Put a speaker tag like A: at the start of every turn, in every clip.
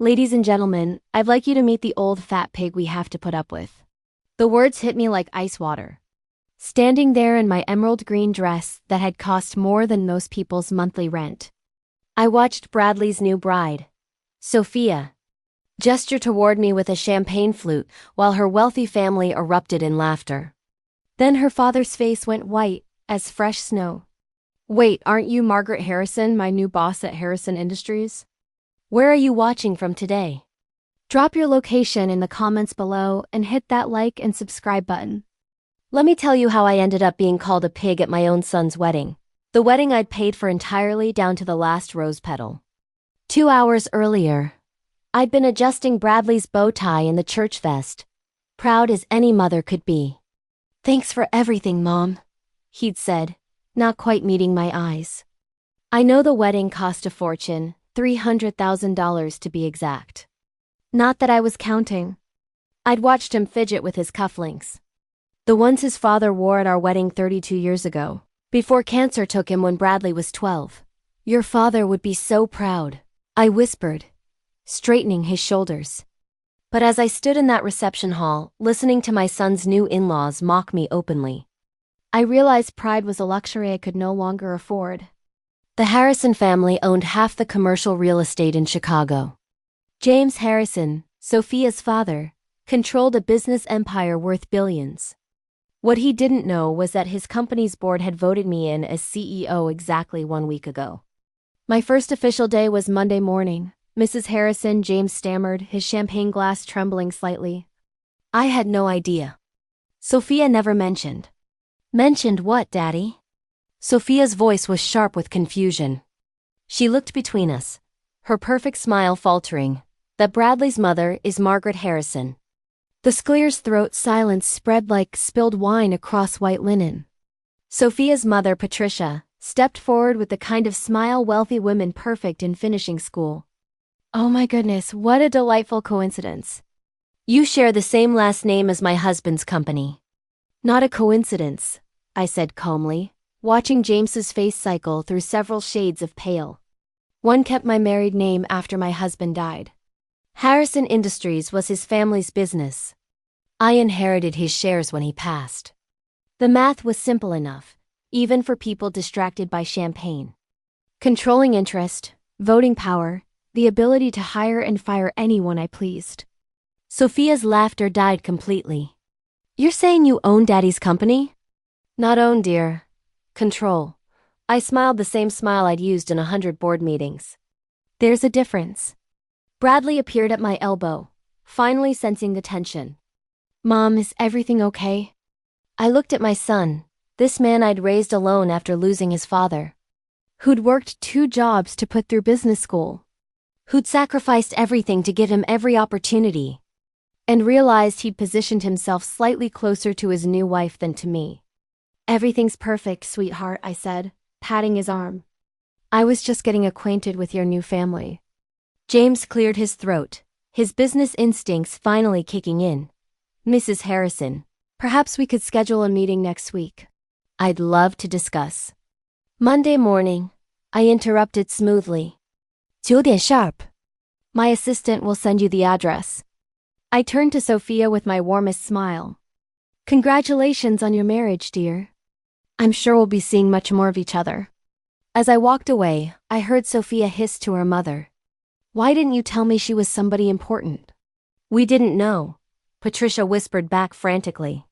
A: Ladies and gentlemen, I'd like you to meet the old fat pig we have to put up with. The words hit me like ice water. Standing there in my emerald green dress that had cost more than most people's monthly rent, I watched Bradley's new bride, Sophia, gesture toward me with a champagne flute while her wealthy family erupted in laughter. Then her father's face went white as fresh snow. Wait, aren't you Margaret Harrison, my new boss at Harrison Industries? Where are you watching from today? Drop your location in the comments below and hit that like and subscribe button. Let me tell you how I ended up being called a pig at my own son's wedding. The wedding I'd paid for entirely down to the last rose petal. 2 hours earlier, I'd been adjusting Bradley's bow tie in the church vest, proud as any mother could be. "Thanks for everything, Mom," he'd said, not quite meeting my eyes. I know the wedding cost a fortune, $300,000 to be exact. Not that I was counting. I'd watched him fidget with his cufflinks. The ones his father wore at our wedding 32 years ago, before cancer took him when Bradley was 12. "Your father would be so proud," I whispered, straightening his shoulders. But as I stood in that reception hall, listening to my son's new in-laws mock me openly, I realized pride was a luxury I could no longer afford. The Harrison family owned half the commercial real estate in Chicago. James Harrison, Sophia's father, controlled a business empire worth billions. What he didn't know was that his company's board had voted me in as CEO exactly 1 week ago. My first official day was Monday morning. "Mrs. Harrison," James stammered, his champagne glass trembling slightly. I had no idea. Sophia never mentioned. "Mentioned what, Daddy?" Sophia's voice was sharp with confusion. She looked between us, her perfect smile faltering. "That Bradley's mother is Margaret Harrison." The Sclear's throat silence spread like spilled wine across white linen. Sophia's mother, Patricia, stepped forward with the kind of smile wealthy women perfect in finishing school. "Oh my goodness, what a delightful coincidence. You share the same last name as my husband's company." "Not a coincidence," I said calmly, watching James's face cycle through several shades of pale. "One kept my married name after my husband died. Harrison Industries was his family's business. I inherited his shares when he passed." The math was simple enough, even for people distracted by champagne. Controlling interest, voting power, the ability to hire and fire anyone I pleased. Sophia's laughter died completely. "You're saying you own Daddy's company?" "Not own, dear. Control." I smiled the same smile I'd used in 100 board meetings. "There's a difference." Bradley appeared at my elbow, finally sensing the tension. "Mom, is everything okay?" I looked at my son, this man I'd raised alone after losing his father. Who'd worked 2 jobs to put through business school. Who'd sacrificed everything to give him every opportunity. And realized he'd positioned himself slightly closer to his new wife than to me. "Everything's perfect, sweetheart," I said, patting his arm. "I was just getting acquainted with your new family." James cleared his throat, his business instincts finally kicking in. "Mrs. Harrison, perhaps we could schedule a meeting next week. I'd love to discuss." Monday morning, I interrupted smoothly. 9 点 sharp. My assistant will send you the address. I turned to Sophia with my warmest smile. "Congratulations on your marriage, dear. I'm sure we'll be seeing much more of each other." As I walked away, I heard Sophia hiss to her mother. "Why didn't you tell me she was somebody important?" "We didn't know," Patricia whispered back frantically.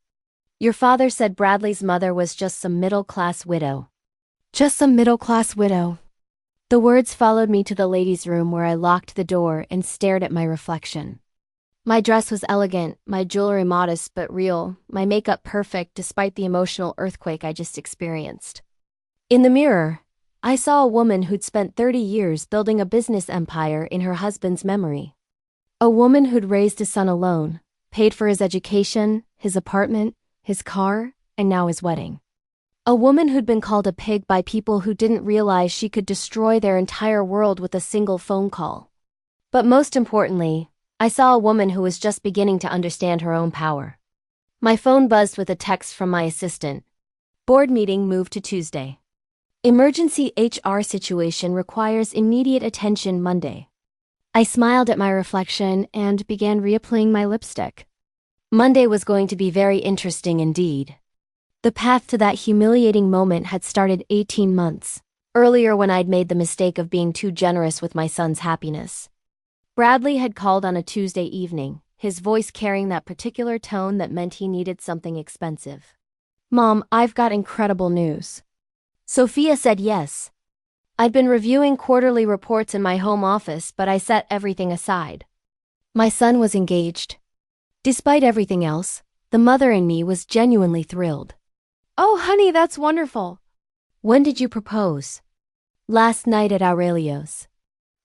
A: "Your father said Bradley's mother was just some middle-class widow." "Just some middle-class widow." The words followed me to the ladies' room where I locked the door and stared at my reflection. My dress was elegant, my jewelry modest but real, my makeup perfect despite the emotional earthquake I just experienced. In the mirror, I saw a woman who'd spent 30 years building a business empire in her husband's memory. A woman who'd raised a son alone, paid for his education, his apartment, his car, and now his wedding. A woman who'd been called a pig by people who didn't realize she could destroy their entire world with a single phone call. But most importantly, I saw a woman who was just beginning to understand her own power. My phone buzzed with a text from my assistant. Board meeting moved to Tuesday. Emergency HR situation requires immediate attention Monday. I smiled at my reflection and began reapplying my lipstick. Monday was going to be very interesting indeed. The path to that humiliating moment had started 18 months earlier when I'd made the mistake of being too generous with my son's happiness. Bradley had called on a Tuesday evening, his voice carrying that particular tone that meant he needed something expensive. "Mom, I've got incredible news." Sophia said yes. I'd been reviewing quarterly reports in my home office, but I set everything aside. My son was engaged. Despite everything else, the mother in me was genuinely thrilled. "Oh, honey, that's wonderful." "When did you propose?" "Last night at Aurelio's.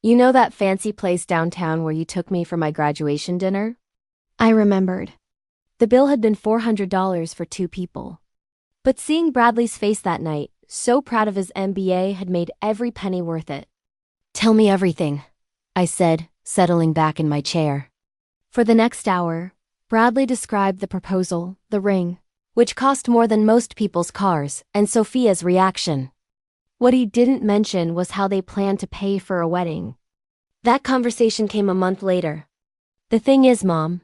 A: You know that fancy place downtown where you took me for my graduation dinner?" I remembered. The bill had been $400 for 2 people. But seeing Bradley's face that night, so proud of his MBA, had made every penny worth it. "Tell me everything," I said, settling back in my chair. For the next hour, Bradley described the proposal, the ring, which cost more than most people's cars, and Sophia's reaction. What he didn't mention was how they planned to pay for a wedding. That conversation came a month later. "The thing is, Mom,"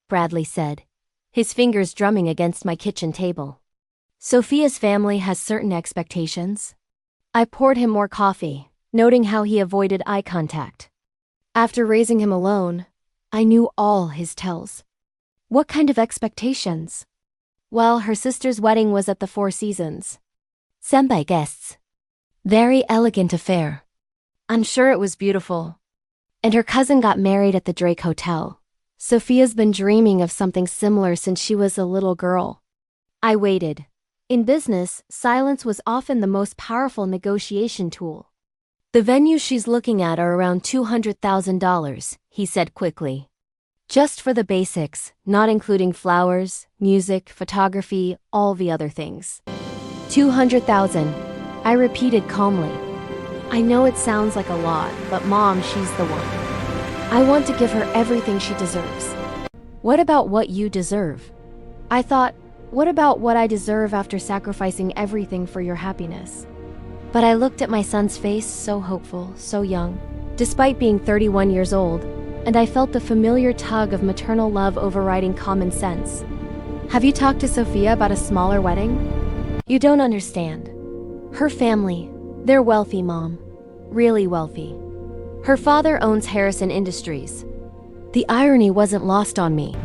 A: Bradley said, his fingers drumming against my kitchen table, "Sophia's family has certain expectations." I poured him more coffee, noting how he avoided eye contact. After raising him alone, I knew all his tells. "What kind of expectations?" "Well, her sister's wedding was at the Four Seasons. Senpai guests. Very elegant affair. I'm sure it was beautiful. And her cousin got married at the Drake Hotel. Sophia's been dreaming of something similar since she was a little girl." I waited. In business, silence was often the most powerful negotiation tool. "The venues she's looking at are around $200,000, he said quickly. "Just for the basics, not including flowers, music, photography, all the other things." $200,000, I repeated calmly. "I know it sounds like a lot, but Mom, she's the one. I want to give her everything she deserves." "What about what you deserve?" I thought, what about what I deserve after sacrificing everything for your happiness? But I looked at my son's face, so hopeful, so young, despite being 31 years old, and I felt the familiar tug of maternal love overriding common sense. "Have you talked to Sophia about a smaller wedding?" "You don't understand. Her family, they're wealthy, Mom. Really wealthy. Her father owns Harrison Industries." The irony wasn't lost on me.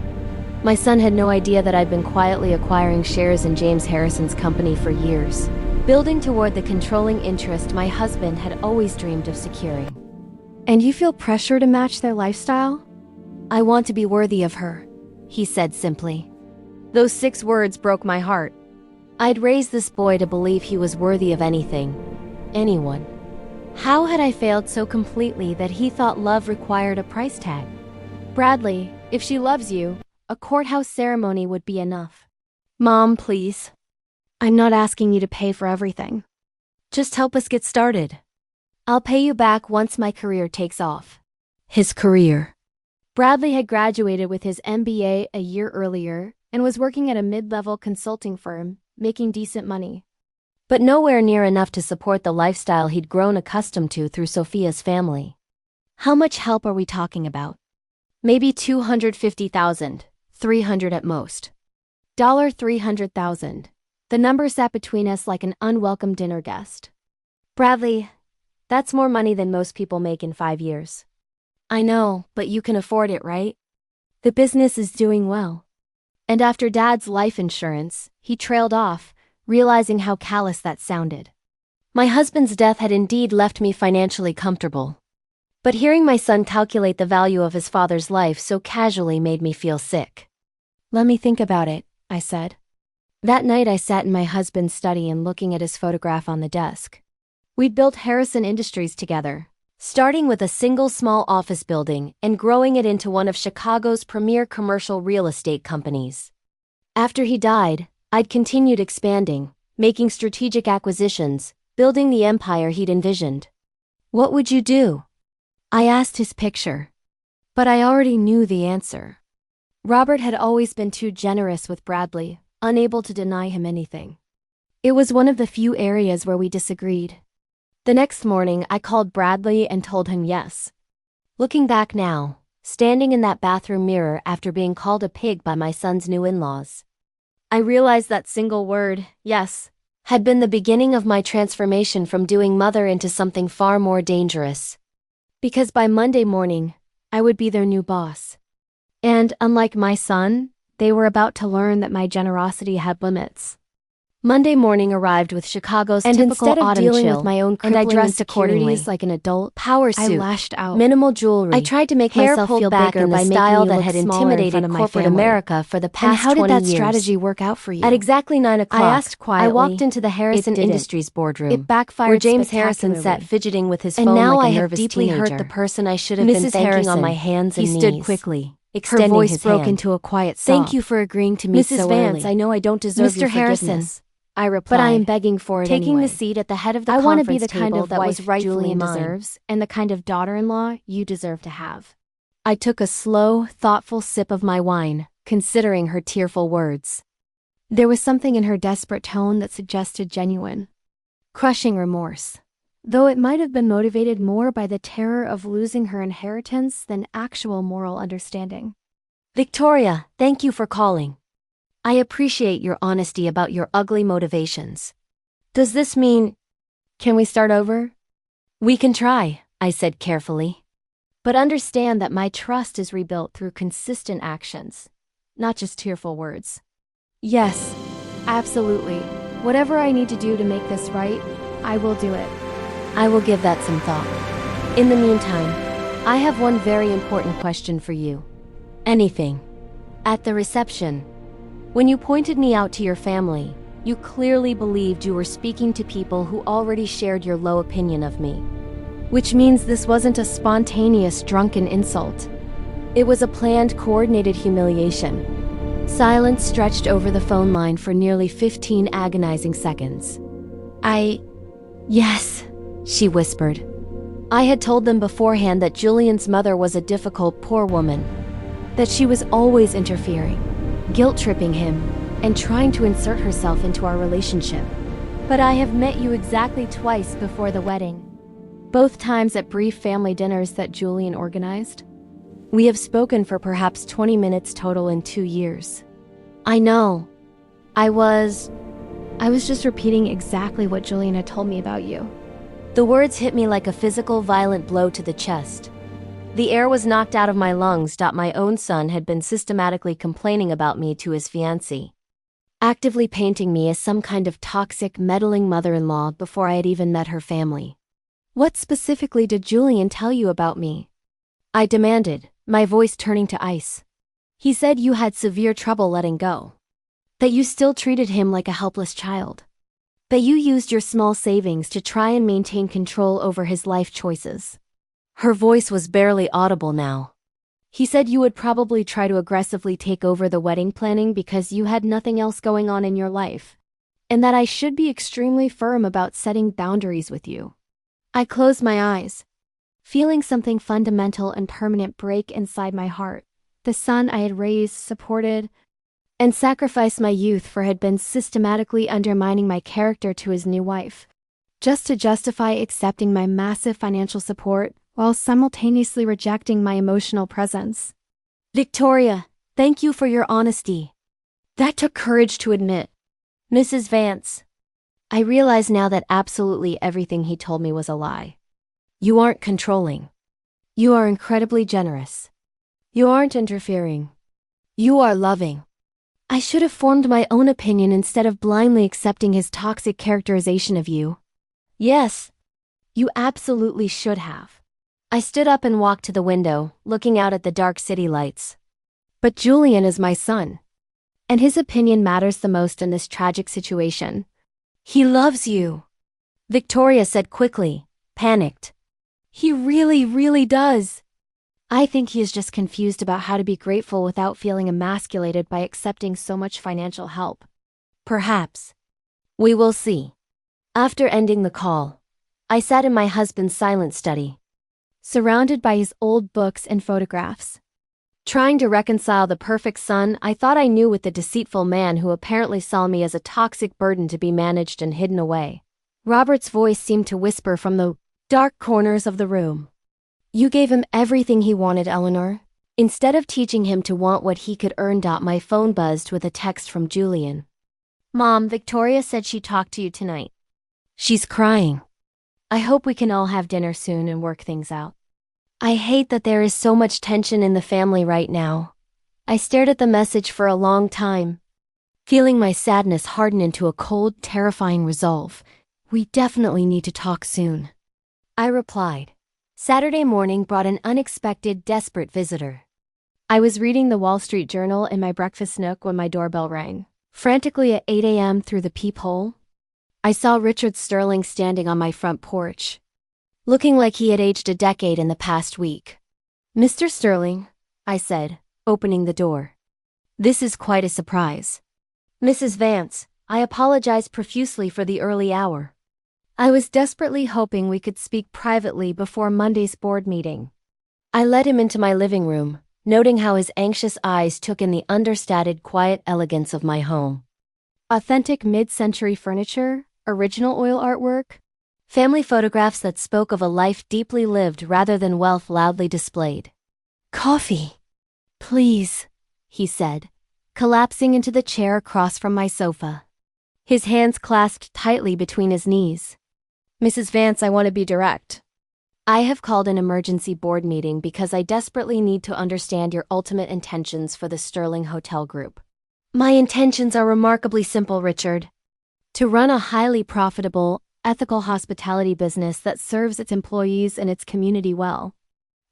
A: My son had no idea that I'd been quietly acquiring shares in James Harrison's company for years, building toward the controlling interest my husband had always dreamed of securing. "And you feel pressure to match their lifestyle?" "I want to be worthy of her," he said simply. Those 6 words broke my heart. I'd raised this boy to believe he was worthy of anything, anyone. How had I failed so completely that he thought love required a price tag? "Bradley, if she loves you, a courthouse ceremony would be enough." "Mom, please. I'm not asking you to pay for everything. Just help us get started. I'll pay you back once my career takes off." His career. Bradley had graduated with his MBA a year earlier and was working at a mid-level consulting firm, making decent money. But nowhere near enough to support the lifestyle he'd grown accustomed to through Sophia's family. "How much help are we talking about?" "Maybe $250,000, $300 at most." $300,000. The number sat between us like an unwelcome dinner guest. "Bradley, that's more money than most people make in 5 years." "I know, but you can afford it, right? The business is doing well." And after Dad's life insurance, he trailed off, realizing how callous that sounded. My husband's death had indeed left me financially comfortable. But hearing my son calculate the value of his father's life so casually made me feel sick. "Let me think about it," I said. That night I sat in my husband's study and looking at his photograph on the desk. We'd built Harrison Industries together, starting with a single small office building and growing it into one of Chicago's premier commercial real estate companies. After he died, I'd continued expanding, making strategic acquisitions, building the empire he'd envisioned. "What would you do?" I asked his picture. But I already knew the answer. Robert had always been too generous with Bradley, unable to deny him anything. It was one of the few areas where we disagreed. The next morning, I called Bradley and told him yes. Looking back now, standing in that bathroom mirror after being called a pig by my son's new in-laws, I realized that single word, yes, had been the beginning of my transformation from doing mother into something far more dangerous. Because by Monday morning, I would be their new boss. And unlike my son, they were about to learn that my generosity had limits. Monday morning arrived with Chicago's
B: And
A: typical
B: instead of
A: autumn
B: dealing
A: chill,
B: with my own
A: and I
B: crippling
A: dressed accordingly
B: insecurities
A: like an adult. Power
B: I
A: suit,
B: lashed out.
A: minimal jewelry.
B: I tried to make
A: hair
B: myself
A: pulled
B: feel
A: back
B: bigger
A: in the
B: by making
A: style
B: me
A: that
B: look
A: had
B: smaller in
A: intimidated
B: front of my
A: corporate
B: family.
A: America for the
B: And
A: past
B: how
A: 20
B: did that
A: years.
B: strategy work out for you?
A: At exactly 9 o'clock,
B: I asked quietly.
A: I walked into the Harrison
B: didn't.
A: Industries boardroom,
B: It backfired
A: where James Harrison sat
B: spectacularly.
A: fidgeting with his
B: And
A: phone
B: now
A: like
B: I
A: a
B: have
A: nervous
B: deeply hurt
A: teenager.
B: the person I should have been
A: Mrs.
B: thanking
A: Harrison,
B: on my hands and
A: he
B: knees.
A: stood quickly,
B: Her
A: extending
B: voice
A: his
B: broke
A: hand.
B: into a quiet sob.
A: Thank you for agreeing to meet
B: Mrs.
A: so
B: Vance,
A: early.
B: I know I don't deserve
A: Mr.
B: your
A: Harrison,
B: forgiveness,
A: I replied,
B: but I am begging for it
A: taking
B: anyway.
A: the seat at the head of the
B: I want to be
A: conference
B: the kind
A: table
B: of
A: that was
B: wife
A: rightfully
B: Julian
A: mine.
B: deserves, and the kind of daughter-in-law you deserve to have.
A: I took a slow, thoughtful sip of my wine, considering her tearful words.
B: There was something in her desperate tone that suggested genuine, crushing remorse, though it might have been motivated more by the terror of losing her inheritance than actual moral understanding.
A: Victoria, thank you for calling. I appreciate your honesty about your ugly motivations. Does this mean... Can we start over? We can try, I said carefully.
B: But understand that my trust is rebuilt through consistent actions, not just tearful words. Yes, absolutely. Whatever I need to do to make this right, I will do it.
A: I will give that some thought. In the meantime, I have one very important question for you. Anything. At the reception, when you pointed me out to your family, you clearly believed you were speaking to people who already shared your low opinion of me.
B: Which means this wasn't a spontaneous, drunken insult.
A: It was a planned, coordinated humiliation. Silence stretched over the phone line for nearly 15 agonizing seconds.
B: Yes,
A: she whispered. I had told them beforehand that Julian's mother was a difficult, poor woman.
B: that she was always interfering, guilt-tripping him, and trying to insert herself into our relationship. But I have met you exactly twice before the wedding. Both times at brief family dinners that Julian organized. We have spoken for perhaps 20 minutes total in 2 years.
A: I know.
B: I was just repeating exactly what Julian had told me about you.
A: The words hit me like a physical, violent blow to the chest. The air was knocked out of my lungs. My own son had been systematically complaining about me to his fiancée, actively painting me as some kind of toxic, meddling mother-in-law before I had even met her family.
B: What specifically did Julian tell you about me?
A: I demanded, my voice turning to ice.
B: He said you had severe trouble letting go. That you still treated him like a helpless child. That you used your small savings to try and maintain control over his life choices.
A: Her voice was barely audible now.
B: He said you would probably try to aggressively take over the wedding planning because you had nothing else going on in your life. And that I should be extremely firm about setting boundaries with you. I closed my eyes, feeling something fundamental and permanent break inside my heart. The son I had raised, supported, and sacrificed my youth for had been systematically undermining my character to his new wife, just to justify accepting my massive financial support while simultaneously rejecting my emotional presence.
A: Victoria, thank you for your honesty.
B: That took courage to admit.
A: Mrs. Vance, I realize now that absolutely everything he told me was a lie. You aren't controlling.
B: You are incredibly generous.
A: You aren't interfering. You are loving.
B: I should have formed my own opinion instead of blindly accepting his toxic characterization of you.
A: Yes,
B: you absolutely should have.
A: I stood up and walked to the window, looking out at the dark city lights.
B: But Julian is my son. And his opinion matters the most in this tragic situation.
A: He loves you, Victoria said quickly, panicked.
B: He really, really does. I think he is just confused about how to be grateful without feeling emasculated by accepting so much financial help.
A: Perhaps. We will see. After ending the call, I sat in my husband's silent study,
B: surrounded by his old books and photographs,
A: trying to reconcile the perfect son I thought I knew with the deceitful man who apparently saw me as a toxic burden to be managed and hidden away.
B: Robert's voice seemed to whisper from the dark corners of the room. You gave him everything he wanted, Eleanor. Instead of teaching him to want what he could earn. My phone buzzed with a text from Julian.
A: Mom, Victoria said she talked to you tonight.
B: She's crying. I hope we can all have dinner soon and work things out. I hate that there is so much tension in the family right now. I stared at the message for a long time, feeling my sadness harden into a cold, terrifying resolve. We definitely need to talk soon, I replied. Saturday morning brought an unexpected, desperate visitor.
A: I was reading the Wall Street Journal in my breakfast nook when my doorbell rang.
B: Frantically at 8 a.m. through the peephole, I saw Richard Sterling standing on my front porch, looking like he had aged a decade in the past week.
A: Mr. Sterling,
B: I said, opening the door. This is quite a surprise. Mrs. Vance, I apologize profusely for the early hour.
A: I was desperately hoping we could speak privately before Monday's board meeting.
B: I led him into my living room, noting how his anxious eyes took in the understated, quiet elegance of my home.
A: Authentic mid-century furniture, original oil artwork,
B: family photographs that spoke of a life deeply lived rather than wealth loudly displayed.
A: Coffee,
B: please, he said, collapsing into the chair across from my sofa. His hands clasped tightly between his knees.
A: Mrs. Vance, I want to be direct.
B: I have called an emergency board meeting because I desperately need to understand your ultimate intentions for the Sterling Hotel Group. My intentions are remarkably simple, Richard.
A: To run a highly profitable, ethical hospitality business that serves its employees and its community well.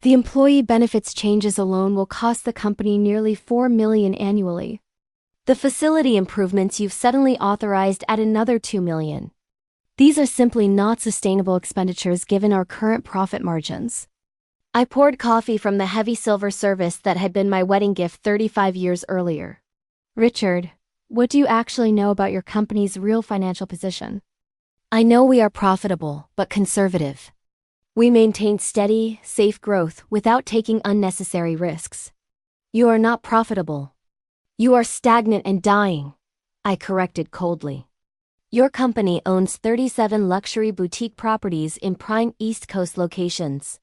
A: The employee benefits changes alone will cost the company nearly $4 million annually.
B: The facility improvements you've suddenly authorized add another $2 million.
A: These are simply not sustainable expenditures given our current profit margins.
B: I poured coffee from the heavy silver service that had been my wedding gift 35 years earlier.
A: Richard, what do you actually know about your company's real financial position?
B: I know we are profitable, but conservative. We maintain steady, safe growth without taking unnecessary risks. You are not profitable. You are stagnant and dying, I corrected coldly. Your company owns 37 luxury boutique properties in prime East Coast locations.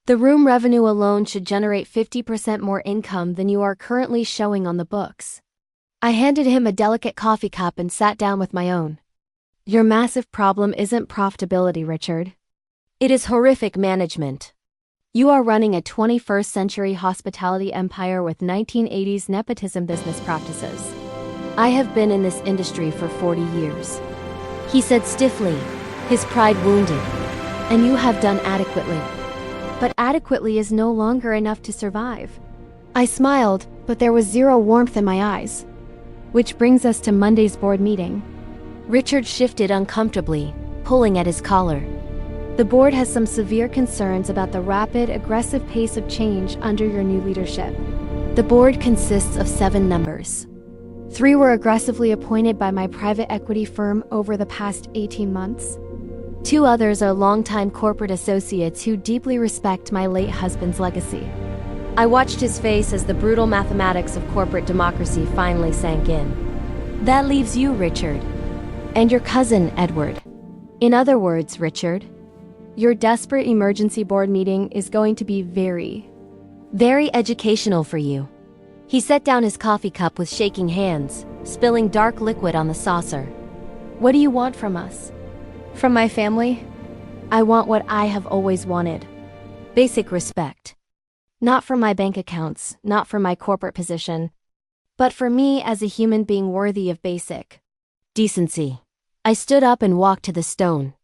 B: The room revenue alone should generate 50% more income than you are currently showing on the books. I handed him a delicate coffee cup and sat down with my own.
A: Your massive problem isn't profitability, Richard.
B: It is horrific management.
A: You are running a 21st century hospitality empire with 1980s nepotism business practices.
B: I have been in this industry for 40 years. He said stiffly, his pride wounded.
A: And you have done adequately. But adequately is no longer enough to survive. I smiled, but there was zero warmth in my eyes. Which brings us to Monday's board meeting.
B: Richard shifted uncomfortably, pulling at his collar.
A: The board has some severe concerns about the rapid, aggressive pace of change under your new leadership.
B: The board consists of 7 members.
A: 3 were aggressively appointed by my private equity firm over the past 18 months.
B: 2 others are longtime corporate associates who deeply respect my late husband's legacy. I watched his face as the brutal mathematics of corporate democracy finally sank in. That leaves you, Richard. And your cousin, Edward. In other words, Richard,
A: your desperate emergency board meeting is going to be very
B: educational for you. He set down his coffee cup with shaking hands, spilling dark liquid on the saucer.
A: What do you want from us? From my family? I want what I have always wanted.
B: Basic respect.
A: Not for my bank accounts, not for my corporate position, but for me as a human being worthy of basic
B: decency. I stood up and walked to the stone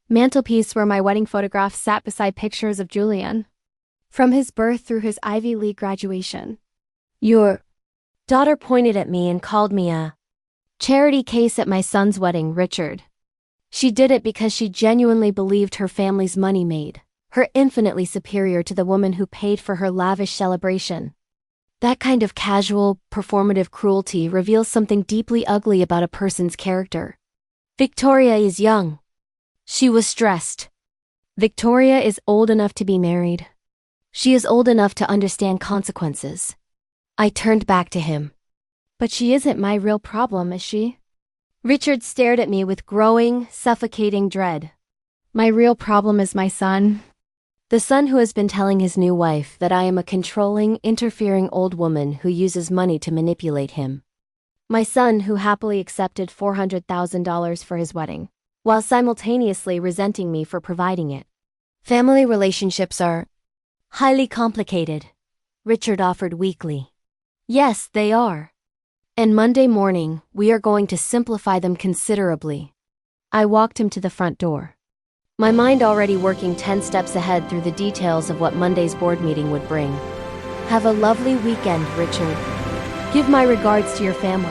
A: mantelpiece where my wedding photograph sat beside pictures of Julian. From his birth through his Ivy League graduation.
B: Your daughter pointed at me and called me a charity case at my son's wedding, Richard. She did it because she genuinely believed her family's money made her infinitely superior to the woman who paid for her lavish celebration. That kind of casual, performative cruelty reveals something deeply ugly about a person's character. Victoria is young. She was stressed.
A: Victoria is old enough to be married.
B: She is old enough to understand consequences. I turned back to him.
A: But she isn't my real problem, is she?
B: Richard stared at me with growing, suffocating dread.
A: My real problem is my son.
B: The son who has been telling his new wife that I am a controlling, interfering old woman who uses money to manipulate him. My son who happily accepted $400,000 for his wedding, while simultaneously resenting me for providing it. Family relationships are highly complicated, Richard offered weakly. Yes, they are. And Monday morning, we are going to simplify them considerably. I walked him to the front door, my mind already working 10 steps ahead through the details of what Monday's board meeting would bring. Have a lovely weekend, Richard. Give my regards to your family.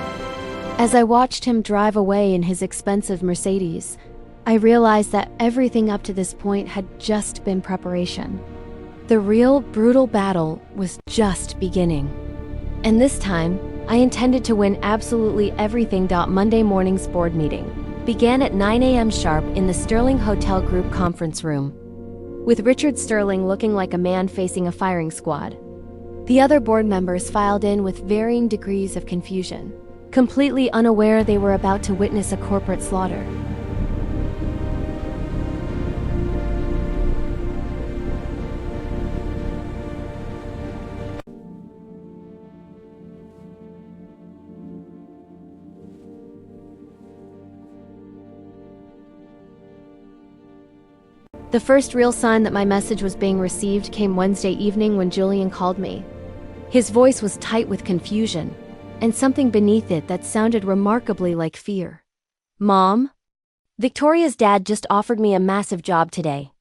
B: As I watched him drive away in his expensive Mercedes, I realized that everything up to this point had just been preparation. The real, brutal battle was just beginning. And this time, I intended to win absolutely everything. Monday morning's board meeting began at 9 a.m. sharp in the Sterling Hotel Group conference room, with Richard Sterling looking like a man facing a firing squad. The other board members filed in with varying degrees of confusion, completely unaware they were about to witness a corporate slaughter. The first real sign that my message was being received came Wednesday evening when Julian called me. His voice was tight with confusion, and something beneath it that sounded remarkably like fear. Mom? Victoria's dad just offered me a massive job today.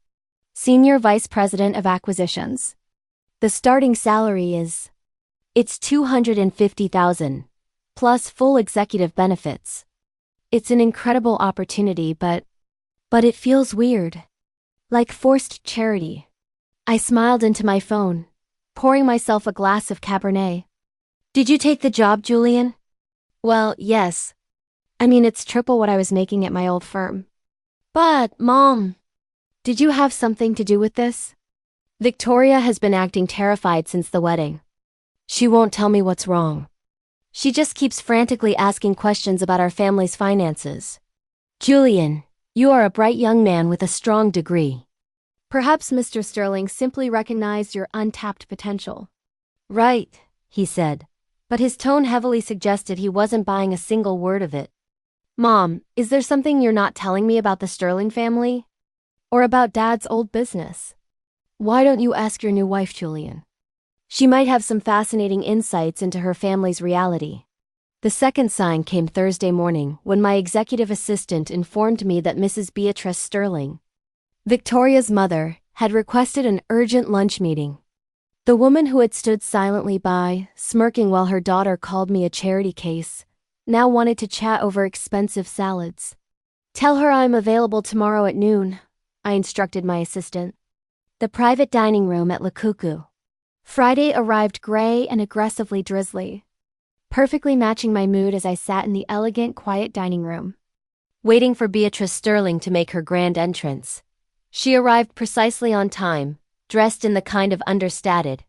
B: Senior Vice President of Acquisitions. The starting salary is... It's $250,000, plus full executive benefits. It's an incredible opportunity, but it feels weird. Like forced charity. I smiled into my phone, pouring myself a glass of Cabernet. Did you take the job, Julian? Well, yes. I mean, it's triple what I was making at my old firm. But, Mom, did you have something to do with this? Victoria has been acting terrified since the wedding. She won't tell me what's wrong. She just keeps frantically asking questions about our family's finances. Julian, you are a bright young man with a strong degree. Perhaps Mr. Sterling simply recognized your untapped potential. Right, he said, but his tone heavily suggested he wasn't buying a single word of it. Mom, is there something you're not telling me about the Sterling family? Or about Dad's old business? Why don't you ask your new wife, Julian? She might have some fascinating insights into her family's reality. The second sign came Thursday morning when my executive assistant informed me that Mrs. Beatrice Sterling, Victoria's mother, had requested an urgent lunch meeting. The woman who had stood silently by, smirking while her daughter called me a charity case, now wanted to chat over expensive salads. Tell her I'm available tomorrow at noon, I instructed my assistant. The private dining room at Le Cuckoo. Friday arrived gray and aggressively drizzly, perfectly matching my mood as I sat in the elegant, quiet dining room, waiting for Beatrice Sterling to make her grand entrance. She arrived precisely on time, dressed in the kind of understated,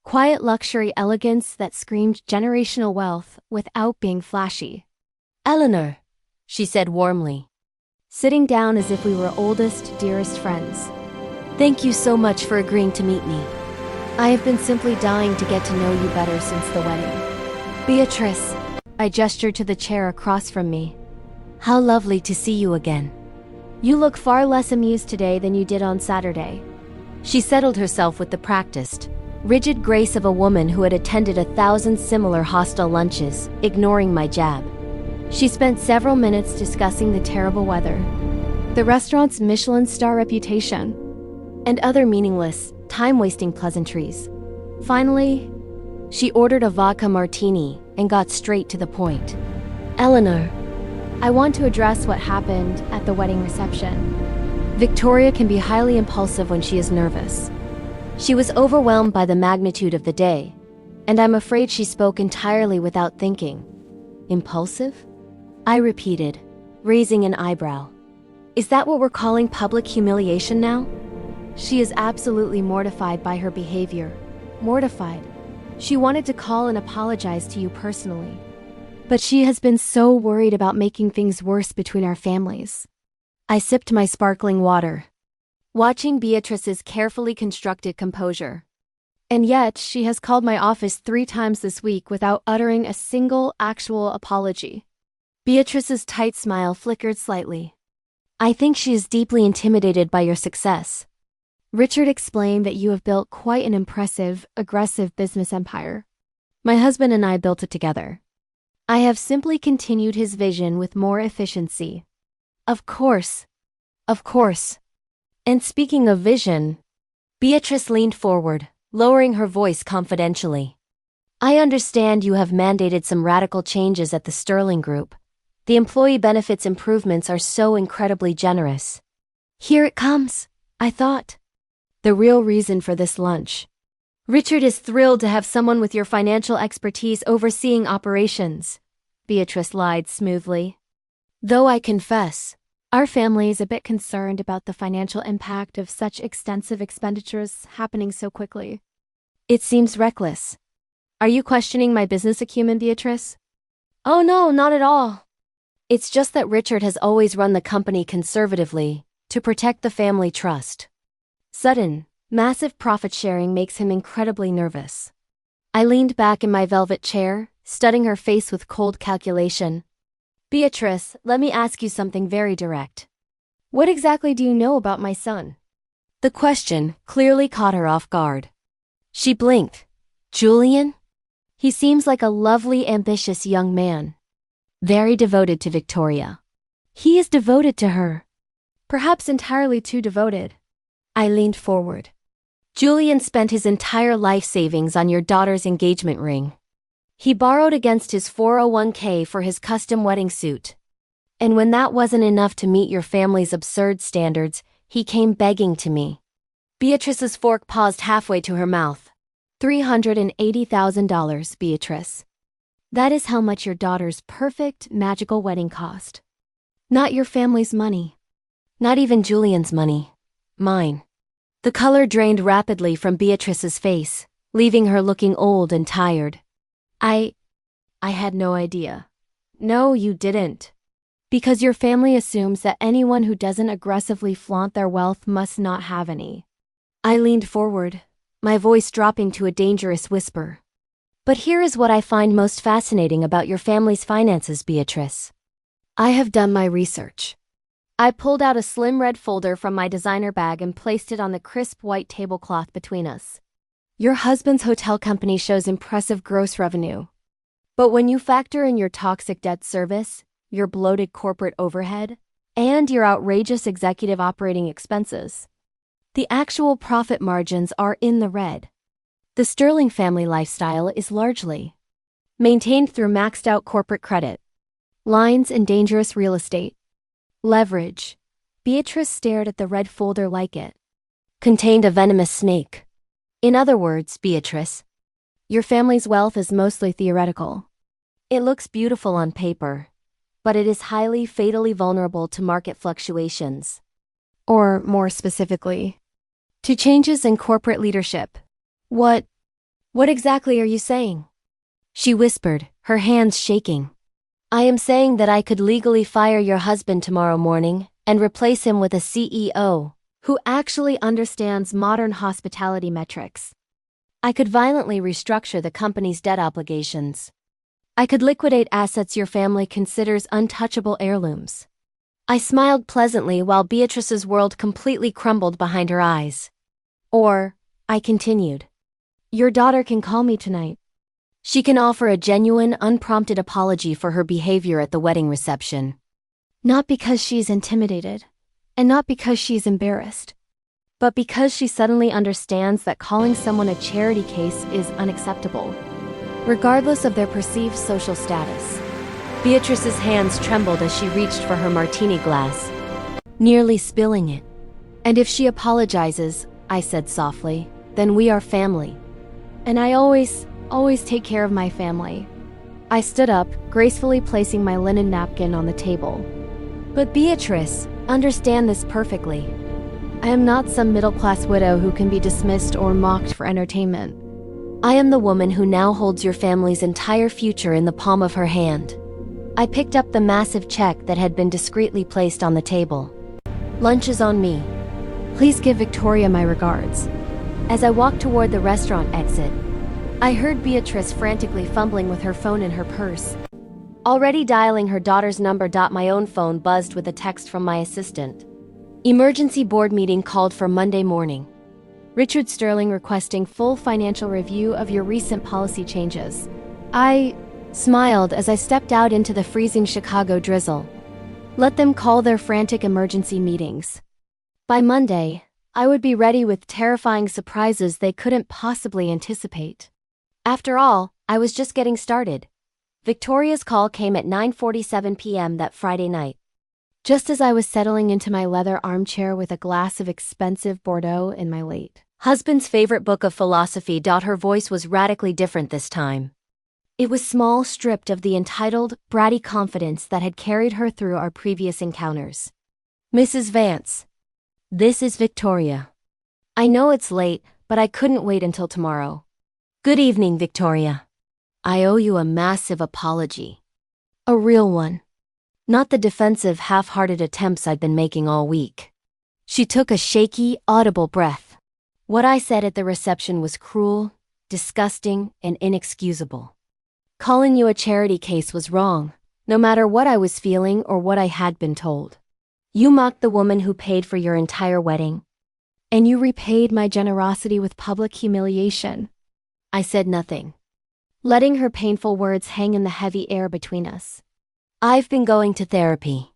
B: quiet luxury elegance that screamed generational wealth without being flashy. Eleanor, she said warmly, sitting down as if we were oldest, dearest friends. Thank you so much for agreeing to meet me. I have been simply dying to get to know you better since the wedding. Beatrice, I gestured to the chair across from me. How lovely to see you again. You look far less amused today than you did on Saturday. She settled herself with the practiced, rigid grace of a woman who had attended 1,000 similar hostile lunches, ignoring my jab. She spent several minutes discussing the terrible weather, the restaurant's Michelin star reputation, and other meaningless, time-wasting pleasantries. Finally, she ordered a vodka martini and got straight to the point. Eleanor, I want to address what happened at the wedding reception. Victoria can be highly impulsive when she is nervous. She was overwhelmed by the magnitude of the day, and I'm afraid she spoke entirely without thinking. Impulsive? I repeated, raising an eyebrow. Is that what we're calling public humiliation now? She is absolutely mortified by her behavior. Mortified. She wanted to call and apologize to you personally. But she has been so worried about making things worse between our families. I sipped my sparkling water. watching Beatrice's carefully constructed composure. And yet, she has called my office 3 times this week without uttering a single actual apology. Beatrice's tight smile flickered slightly. I think she is deeply intimidated by your success. Richard explained that you have built quite an impressive, aggressive business empire. My husband and I built it together. I have simply continued his vision with more efficiency. Of course. Of course. And speaking of vision, Beatrice leaned forward, lowering her voice confidentially. I understand you have mandated some radical changes at the Sterling Group. The employee benefits improvements are so incredibly generous. Here it comes, I thought. The real reason for this lunch. Richard is thrilled to have someone with your financial expertise overseeing operations, Beatrice lied smoothly. Though I confess, our family is a bit concerned about the financial impact of such extensive expenditures happening so quickly. It seems reckless. Are you questioning my business acumen, Beatrice? Oh no, not at all. It's just that Richard has always run the company conservatively, to protect the family trust. Sudden, massive profit sharing makes him incredibly nervous. I leaned back in my velvet chair, studying her face with cold calculation. Beatrice, let me ask you something very direct. What exactly do you know about my son? The question clearly caught her off guard. She blinked. Julian? He seems like a lovely, ambitious young man. Very devoted to Victoria. He is devoted to her. Perhaps entirely too devoted. I leaned forward. Julian spent his entire life savings on your daughter's engagement ring. He borrowed against his 401k for his custom wedding suit. And when that wasn't enough to meet your family's absurd standards, he came begging to me. Beatrice's fork paused halfway to her mouth. $380,000, Beatrice. That is how much your daughter's perfect, magical wedding cost. Not your family's money. Not even Julian's money. Mine. The color drained rapidly from Beatrice's face, leaving her looking old and tired. I had no idea. No, you didn't. Because your family assumes that anyone who doesn't aggressively flaunt their wealth must not have any. I leaned forward, my voice dropping to a dangerous whisper. But here is what I find most fascinating about your family's finances, Beatrice. I have done my research. I pulled out a slim red folder from my designer bag and placed it on the crisp white tablecloth between us. Your husband's hotel company shows impressive gross revenue. But when you factor in your toxic debt service, your bloated corporate overhead, and your outrageous executive operating expenses, the actual profit margins are in the red. The Sterling family lifestyle is largely maintained through maxed out corporate credit, lines and dangerous real estate. Leverage. Beatrice stared at the red folder like it contained a venomous snake. In other words, Beatrice, your family's wealth is mostly theoretical. It looks beautiful on paper, but it is highly, fatally vulnerable to market fluctuations. Or, more specifically, to changes in corporate leadership. What exactly are you saying? She whispered, her hands shaking. I am saying that I could legally fire your husband tomorrow morning and replace him with a CEO who actually understands modern hospitality metrics. I could violently restructure the company's debt obligations. I could liquidate assets your family considers untouchable heirlooms. I smiled pleasantly while Beatrice's world completely crumbled behind her eyes. Or, I continued, your daughter can call me tonight. She can offer a genuine, unprompted apology for her behavior at the wedding reception. Not because she's intimidated, and not because she's embarrassed, but because she suddenly understands that calling someone a charity case is unacceptable, regardless of their perceived social status. Beatrice's hands trembled as she reached for her martini glass, nearly spilling it. And if she apologizes, I said softly, then we are family. And I always take care of my family. I stood up, gracefully placing my linen napkin on the table. But Beatrice, understand this perfectly. I am not some middle-class widow who can be dismissed or mocked for entertainment. I am the woman who now holds your family's entire future in the palm of her hand. I picked up the massive check that had been discreetly placed on the table. Lunch is on me. Please give Victoria my regards. As I walked toward the restaurant exit, I heard Beatrice frantically fumbling with her phone in her purse. Already dialing her daughter's number. My own phone buzzed with a text from my assistant. Emergency board meeting called for Monday morning. Richard Sterling requesting full financial review of your recent policy changes. I smiled as I stepped out into the freezing Chicago drizzle. Let them call their frantic emergency meetings. By Monday, I would be ready with terrifying surprises they couldn't possibly anticipate. After all, I was just getting started. Victoria's call came at 9:47 p.m. that Friday night. Just as I was settling into my leather armchair with a glass of expensive Bordeaux in my late husband's favorite book of philosophy. Her voice was radically different this time. It was small, stripped of the entitled, bratty confidence that had carried her through our previous encounters. Mrs. Vance. This is Victoria. I know it's late, but I couldn't wait until tomorrow. Good evening, Victoria. I owe you a massive apology. A real one. Not the defensive, half-hearted attempts I'd been making all week. She took a shaky, audible breath. What I said at the reception was cruel, disgusting, and inexcusable. Calling you a charity case was wrong, no matter what I was feeling or what I had been told. You mocked the woman who paid for your entire wedding. And you repaid my generosity with public humiliation. I said nothing, letting her painful words hang in the heavy air between us. I've been going to therapy,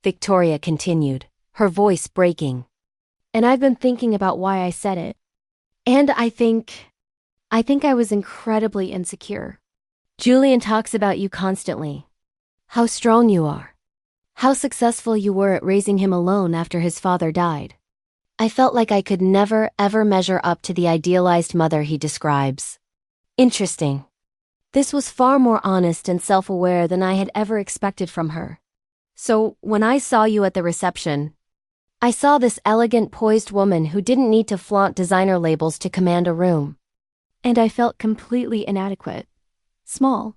B: Victoria continued, her voice breaking. And I've been thinking about why I said it. And I think I was incredibly insecure. Julian talks about you constantly. How strong you are. How successful you were at raising him alone after his father died. I felt like I could never, ever measure up to the idealized mother he describes. Interesting. This was far more honest and self-aware than I had ever expected from her. So, when I saw you at the reception, I saw this elegant, poised woman who didn't need to flaunt designer labels to command a room. And I felt completely inadequate. Small.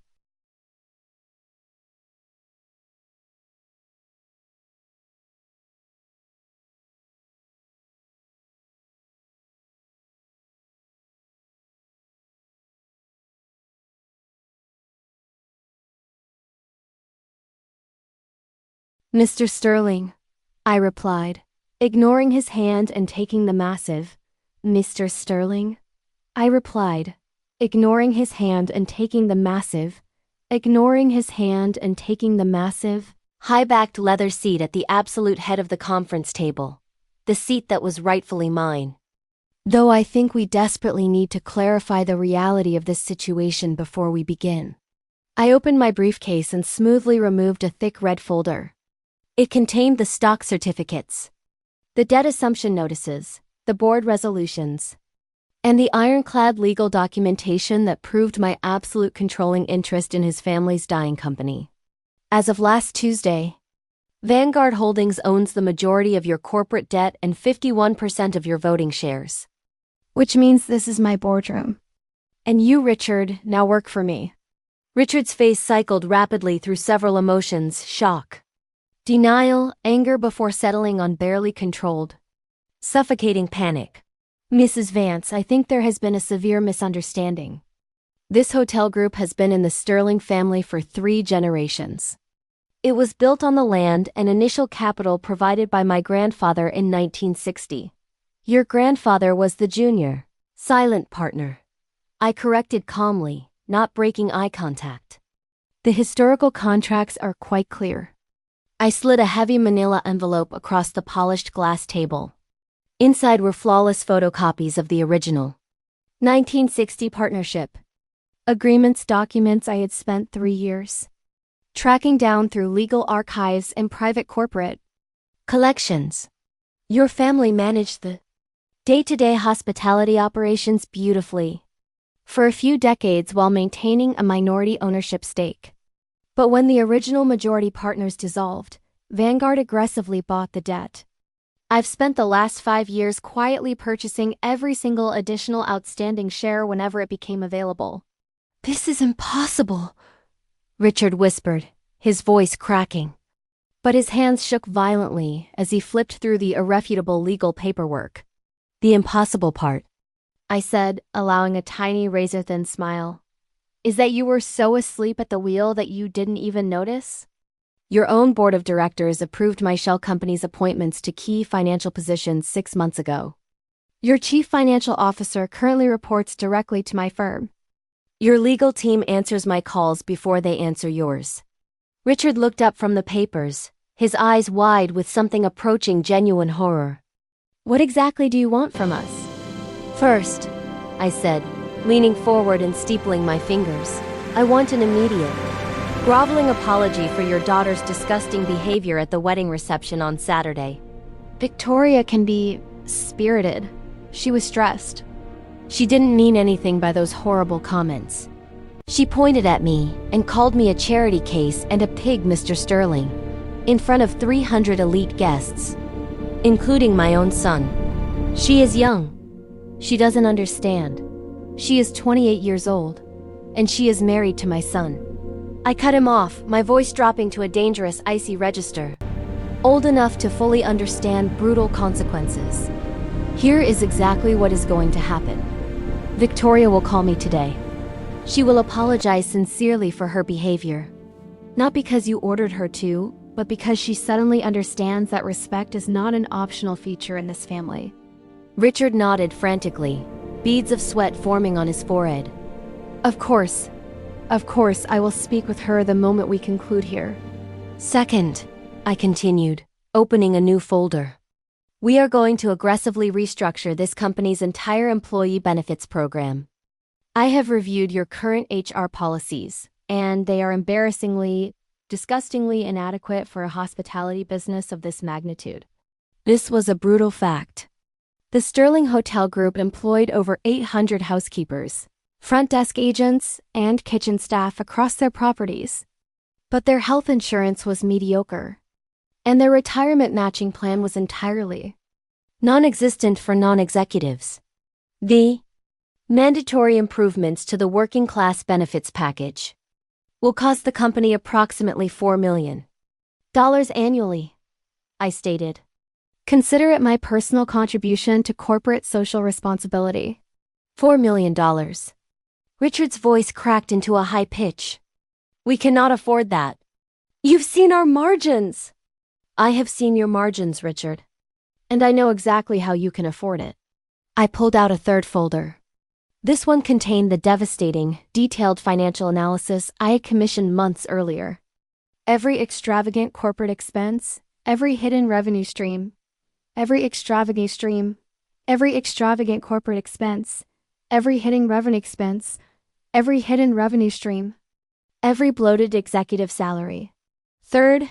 B: Mr. Sterling, I replied, ignoring his hand and taking the massive. Mr. Sterling? I replied, ignoring his hand and taking the massive, high-backed leather seat at the absolute head of the conference table, the seat that was rightfully mine. Though I think we desperately need to clarify the reality of this situation before we begin. I opened my briefcase and smoothly removed a thick red folder. It contained the stock certificates, the debt assumption notices, the board resolutions, and the ironclad legal documentation that proved my absolute controlling interest in his family's dyeing company. As of last Tuesday, Vanguard Holdings owns the majority of your corporate debt and 51% of your voting shares. Which means this is my boardroom. And you, Richard, now work for me. Richard's face cycled rapidly through several emotions: shock, denial, anger before settling on barely controlled, suffocating panic. Mrs. Vance, I think there has been a severe misunderstanding. This hotel group has been in the Sterling family for 3 generations. It was built on the land and initial capital provided by my grandfather in 1960. Your grandfather was the junior, silent partner. I corrected calmly, not breaking eye contact. The historical contracts are quite clear. I slid a heavy manila envelope across the polished glass table. Inside were flawless photocopies of the original 1960 partnership agreements, documents I had spent 3 years tracking down through legal archives and private corporate collections. Your family managed the day-to-day hospitality operations beautifully for a few decades while maintaining a minority ownership stake. But when the original majority partners dissolved, Vanguard aggressively bought the debt. I've spent the last 5 years quietly purchasing every single additional outstanding share whenever it became available. This is impossible, Richard whispered, his voice cracking. But his hands shook violently as he flipped through the irrefutable legal paperwork. "The impossible part," I said, allowing a tiny razor-thin smile, "is that you were so asleep at the wheel that you didn't even notice? Your own board of directors approved my shell company's appointments to key financial positions 6 months ago. Your chief financial officer currently reports directly to my firm. Your legal team answers my calls before they answer yours." Richard looked up from the papers, his eyes wide with something approaching genuine horror. "What exactly do you want from us?" "First," I said, leaning forward and steepling my fingers, "I want an immediate, groveling apology for your daughter's disgusting behavior at the wedding reception on Saturday." Victoria can be spirited. She was stressed. She didn't mean anything by those horrible comments. She pointed at me and called me a charity case and a pig, Mr. Sterling, in front of 300 elite guests, including my own son. She is young. She doesn't understand. She is 28 years old, and she is married to my son. I cut him off, my voice dropping to a dangerous, icy register. Old enough to fully understand brutal consequences. Here is exactly what is going to happen. Victoria will call me today. She will apologize sincerely for her behavior. Not because you ordered her to, but because she suddenly understands that respect is not an optional feature in this family. Richard nodded frantically, beads of sweat forming on his forehead. Of course, I will speak with her the moment we conclude here." "Second," I continued, opening a new folder. "We are going to aggressively restructure this company's entire employee benefits program. I have reviewed your current HR policies, and they are embarrassingly, disgustingly inadequate for a hospitality business of this magnitude." This was a brutal fact. The Sterling Hotel Group employed over 800 housekeepers, front desk agents, and kitchen staff across their properties. But their health insurance was mediocre, and their retirement matching plan was entirely non-existent for non-executives. The mandatory improvements to the working class benefits package will cost the company approximately $4 million annually, I stated. Consider it my personal contribution to corporate social responsibility. $4 million. Richard's voice cracked into a high pitch. "We cannot afford that." "You've seen our margins." "I have seen your margins, Richard. And I know exactly how you can afford it." I pulled out a third folder. This one contained the devastating, detailed financial analysis I had commissioned months earlier. Every extravagant corporate expense, every hidden revenue stream, every extravagant corporate expense, every hidden revenue expense, every hidden revenue stream, every bloated executive salary. "Third,"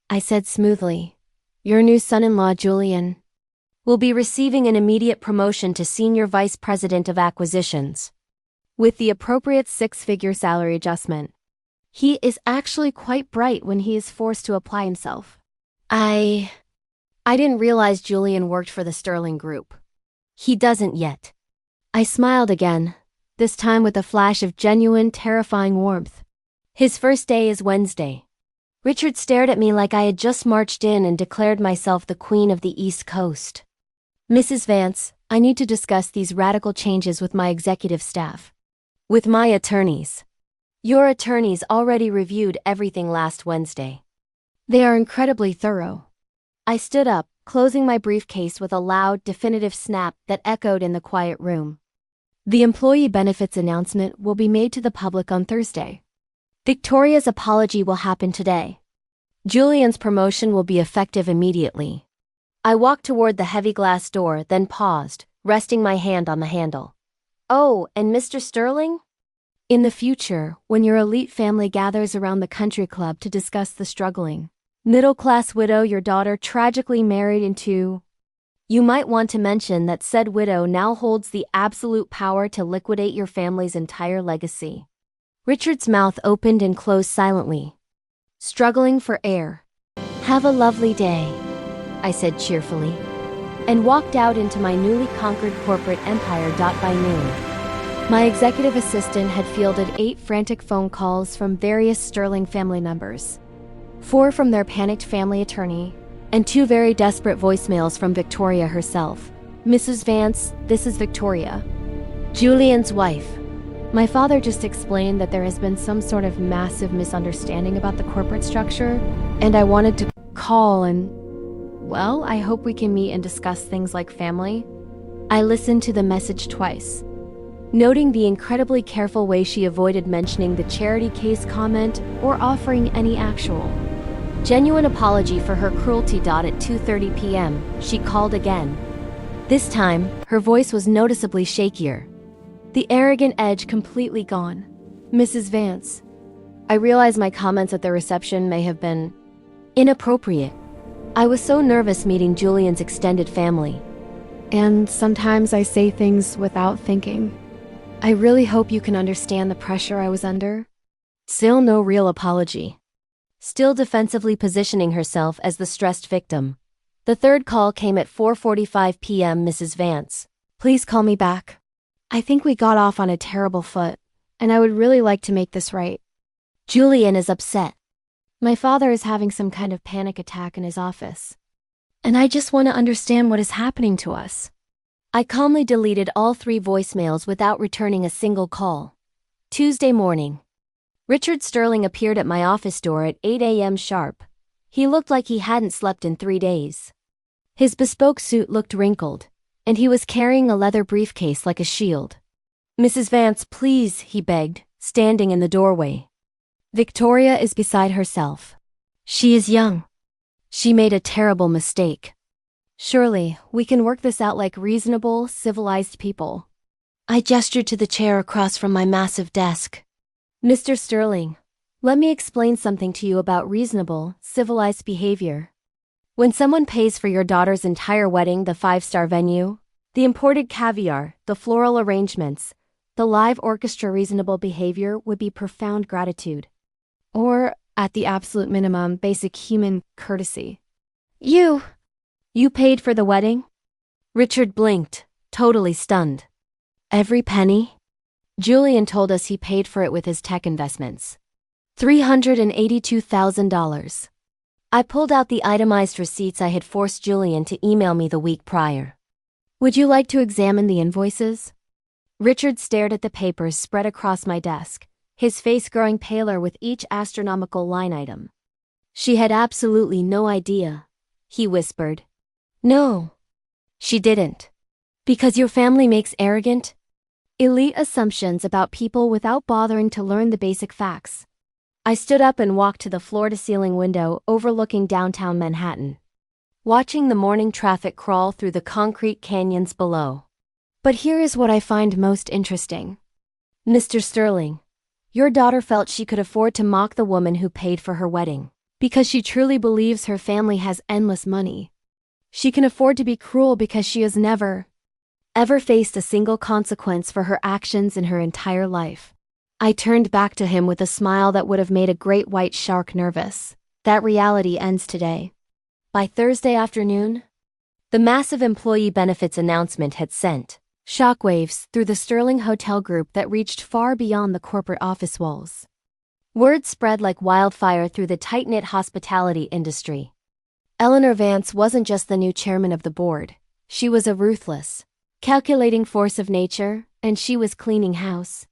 B: I said smoothly, "your new son-in-law, Julian, will be receiving an immediate promotion to Senior Vice President of Acquisitions, with the appropriate 6-figure salary adjustment. He is actually quite bright when he is forced to apply himself." I didn't realize Julian worked for the Sterling Group. He doesn't yet. I smiled again, this time with a flash of genuine, terrifying warmth. "His first day is Wednesday." Richard stared at me like I had just marched in and declared myself the queen of the East Coast. "Mrs. Vance, I need to discuss these radical changes with my executive staff. With my attorneys. Your attorneys already reviewed everything last Wednesday. They are incredibly thorough." I stood up, closing my briefcase with a loud, definitive snap that echoed in the quiet room. "The employee benefits announcement will be made to the public on Thursday. Victoria's apology will happen today. Julian's promotion will be effective immediately." I walked toward the heavy glass door, then paused, resting my hand on the handle. "Oh, and Mr. Sterling? In the future, when your elite family gathers around the country club to discuss the struggling, middle-class widow your daughter tragically married into, you might want to mention that said widow now holds the absolute power to liquidate your family's entire legacy." Richard's mouth opened and closed silently, struggling for air. "Have a lovely day," I said cheerfully, and walked out into my newly conquered corporate empire. By noon, my executive assistant had fielded 8 frantic phone calls from various Sterling family members. 4 from their panicked family attorney, and 2 very desperate voicemails from Victoria herself. Mrs. Vance, this is Victoria, Julian's wife. My father just explained that there has been some sort of massive misunderstanding about the corporate structure, and I wanted to call and, well, I hope we can meet and discuss things like family. I listened to the message twice, noting the incredibly careful way she avoided mentioning the charity case comment or offering any actual genuine apology for her cruelty. At 2:30 p.m., she called again. This time, her voice was noticeably shakier, the arrogant edge completely gone. Mrs. Vance, I realize my comments at the reception may have been inappropriate. I was so nervous meeting Julian's extended family, and sometimes I say things without thinking. I really hope you can understand the pressure I was under. Still no real apology. Still defensively positioning herself as the stressed victim. The third call came at 4:45 p.m. Mrs. Vance, please call me back. I think we got off on a terrible foot, and I would really like to make this right. Julian is upset. My father is having some kind of panic attack in his office, and I just want to understand what is happening to us. I calmly deleted all 3 voicemails without returning a single call. Tuesday morning. Richard Sterling appeared at my office door at 8 a.m. sharp. He looked like he hadn't slept in 3 days. His bespoke suit looked wrinkled, and he was carrying a leather briefcase like a shield. Mrs. Vance, please, he begged, standing in the doorway. Victoria is beside herself. She is young. She made a terrible mistake. Surely, we can work this out like reasonable, civilized people. I gestured to the chair across from my massive desk. Mr. Sterling, let me explain something to you about reasonable, civilized behavior. When someone pays for your daughter's entire wedding, the 5-star venue, the imported caviar, the floral arrangements, the live orchestra, reasonable behavior would be profound gratitude. Or, at the absolute minimum, basic human courtesy. You paid for the wedding? Richard blinked, totally stunned. Every penny? Julian told us he paid for it with his tech investments. $382,000. I pulled out the itemized receipts I had forced Julian to email me the week prior. Would you like to examine the invoices? Richard stared at the papers spread across my desk, his face growing paler with each astronomical line item. She had absolutely no idea, he whispered. No. She didn't. Because your family makes arrogant, elite assumptions about people without bothering to learn the basic facts. I stood up and walked to the floor-to-ceiling window overlooking downtown Manhattan, watching the morning traffic crawl through the concrete canyons below. But here is what I find most interesting. Mr. Sterling, your daughter felt she could afford to mock the woman who paid for her wedding, because she truly believes her family has endless money. She can afford to be cruel because she has never, ever faced a single consequence for her actions in her entire life. I turned back to him with a smile that would have made a great white shark nervous. That reality ends today. By Thursday afternoon, the massive employee benefits announcement had sent shockwaves through the Sterling Hotel Group that reached far beyond the corporate office walls. Word spread like wildfire through the tight-knit hospitality industry. Eleanor Vance wasn't just the new chairman of the board. She was a ruthless, calculating force of nature, and she was cleaning house.